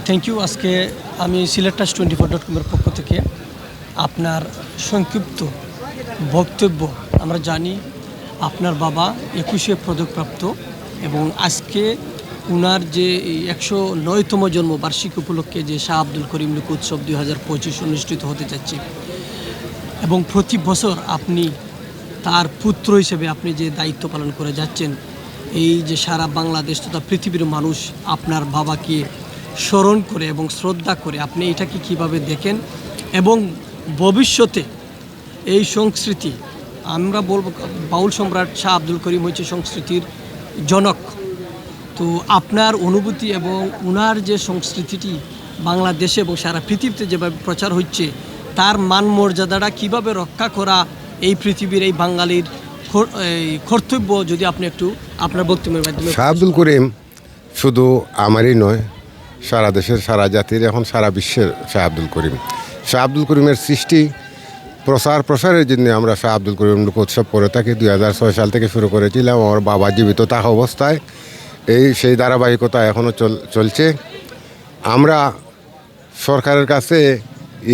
Thank you. আজকে আমি Sylhet Times 24.com-এর পক্ষ থেকে আপনার সংক্ষিপ্ত বক্তব্য, আমরা জানি আপনার বাবা 21শে পদকপ্রাপ্ত এবং আজকে উনার যে 109তম জন্মবার্ষিকী উপলক্ষে যে শাহ আব্দুল করিম লোক উৎসব 2025 অনুষ্ঠিত হতে যাচ্ছে এবং প্রতি বছর আপনি তার পুত্র হিসেবে আপনি যে দায়িত্ব পালন করে যাচ্ছেন, এই যে সারা বাংলাদেশ তথা পৃথিবীর মানুষ আপনার বাবাকে স্মরণ করে এবং শ্রদ্ধা করে, আপনি এটাকে কিভাবে দেখেন এবং ভবিষ্যতে এই সংস্কৃতি, আমরা বলবো বাউল সম্রাট শাহ আব্দুল করিম হচ্ছে সংস্কৃতির জনক, তো আপনার অনুভূতি এবং উনার যে সংস্কৃতিটি বাংলাদেশে এবং সারা পৃথিবীতে যেভাবে প্রচার হচ্ছে, তার মান মর্যাদাটা কীভাবে রক্ষা করা এই পৃথিবীর এই বাঙালির কর্তব্য, যদি আপনি একটু আপনার বক্তব্যের মাধ্যমে। শাহ আব্দুল করিম শুধু আমারই নয়, সারা দেশের, সারা জাতির, এখন সারা বিশ্বের শাহ আব্দুল করিম। শাহ আব্দুল করিমের সৃষ্টি প্রসারের জন্য আমরা শাহ আব্দুল করিম লোক উৎসব করে থাকি। 2006 সাল থেকে শুরু করেছিলাম। আমার বাবা জীবিত থাকা অবস্থায় সেই ধারাবাহিকতা এখনও চলছে। আমরা সরকারের কাছে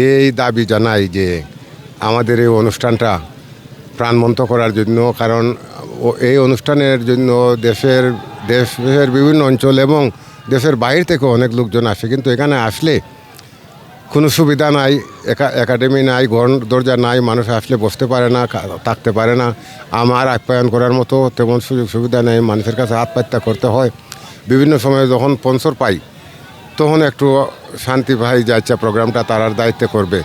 এই দাবি জানাই যে আমাদের এই অনুষ্ঠানটা প্রাণবন্ত করার জন্য, কারণ এই অনুষ্ঠানের জন্য দেশের বিভিন্ন অঞ্চল এবং দেশের বাইরে থেকে অনেক লোকজন আসে, কিন্তু এখানে আসলে কোনো সুবিধা নাই, একাডেমি নাই, ঘর দরজা নাই, মানুষ আসলে বসতে পারে না, থাকতে পারে না। আমার আপ্যায়ন করার মতো তেমন সুযোগ সুবিধা নেই, মানুষের কাছে হাত পাত্তা করতে হয়। বিভিন্ন সময় যখন স্পন্সর পাই তখন একটু শান্তি ভাই যাচ্ছে প্রোগ্রামটা তারার দায়িত্বে করবে।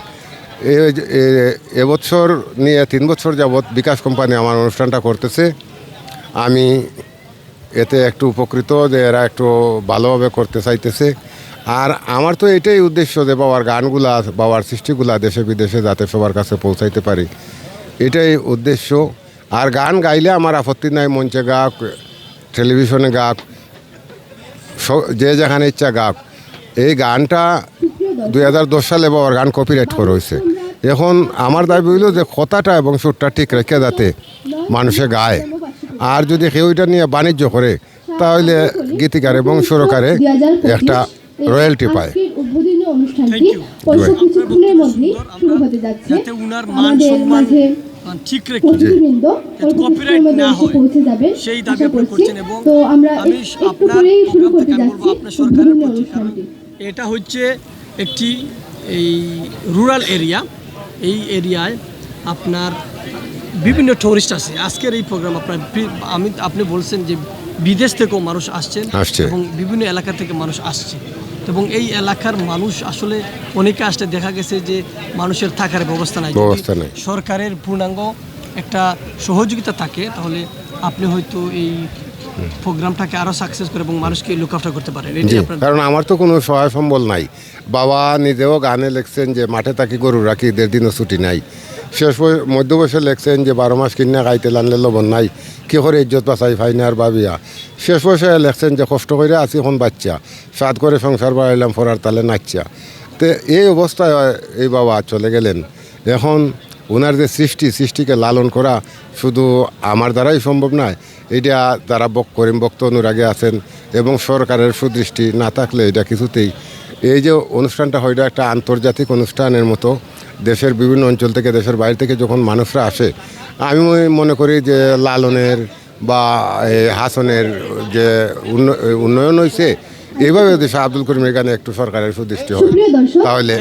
এবছর নিয়ে 3 বছর যাবৎ বিকাশ কোম্পানি আমার অনুষ্ঠানটা করতেছে। আমি এতে একটু উপকৃত যে এরা একটু ভালোভাবে করতে চাইতেছে। আর আমার তো এটাই উদ্দেশ্য যে বাবার গানগুলা, বাবার সৃষ্টিগুলা দেশে বিদেশে যাতে সবার কাছে পৌঁছাইতে পারি, এটাই উদ্দেশ্য। আর গান গাইলে আমার আপত্তি নাই, মঞ্চে গাক, টেলিভিশনে গাক, যে যেখানে ইচ্ছা গাক। এই গানটা 2010 সালে বাবার গান কপিরাইট করা হয়েছে। এখন আমার দাবি হইল যে কথাটা এবং সুরটা ঠিক রেখে যাতে মানুষে গায়। আর যদি কেউ এটা নিয়ে বাণিজ্য করে তাহলে গীতিকার এবং সুরকারে একটা রয়্যালটি পায়। ঠিক রেখে কপিরাইট না হয় সেই দাবি আপনি করছেন এবং আমি আপনার সরকারের প্রতি, কারণ এটা হচ্ছে একটি এই রুরাল এরিয়া, এই এরিয়ায় আপনার বিভিন্ন টুরিস্ট আছে। আজকের এই প্রোগ্রাম আপনি বলছেন যে বিদেশ থেকেও মানুষ আসছেন এবং বিভিন্ন এলাকা থেকে মানুষ আসছে এবং এই এলাকার মানুষ আসলে অনেকে আসলে দেখা গেছে যে মানুষের থাকার ব্যবস্থা নাই। সরকারের পূর্ণাঙ্গ একটা সহযোগিতা থাকে তাহলে আপনি হয়তো এই প্রোগ্রামটাকে আরও সাকসেস করে এবং মানুষকে লুক আফটার করতে পারেন। কারণ আমার তো কোনো সহায় সম্বল নাই। বাবা নিজেও গানে লিখছেন যে মাঠে থাকি গরু রাখি 1.5 দিনও ছুটি নাই। শেষ মধ্য বয়সে লিখছেন যে 12 মাস কিনা খাইতে লানলে লবণ নাই, কি করে ইজ্জত বাঁচাই ফাইনা আর বাবিয়া। শেষ বয়সে লিখছেন যে কষ্ট করে আছি এখন বাচ্চা, সাদ করে সংসার বাড়াইলাম ফরার তালে নাচ্চা। তো এই অবস্থায় এই বাবা চলে গেলেন। এখন ওনার যে সৃষ্টিকে লালন করা শুধু আমার দ্বারাই সম্ভব নয়, এটা যারা করিম ভক্ত অনুরাগে আছেন এবং সরকারের সুদৃষ্টি না থাকলে এটা কিছুতেই, এই যে অনুষ্ঠানটা হয় এটা একটা আন্তর্জাতিক অনুষ্ঠানের মতো। দেশের বিভিন্ন অঞ্চল থেকে, দেশের বাইরে থেকে যখন মানুষরা আসে, আমি মনে করি যে লালনের বা হাসনের যে উন্নয়ন হয়েছে, এইভাবে যদি শাহ আব্দুল করিম এখানে একটু সরকারের সুদৃষ্টি হয় তাহলে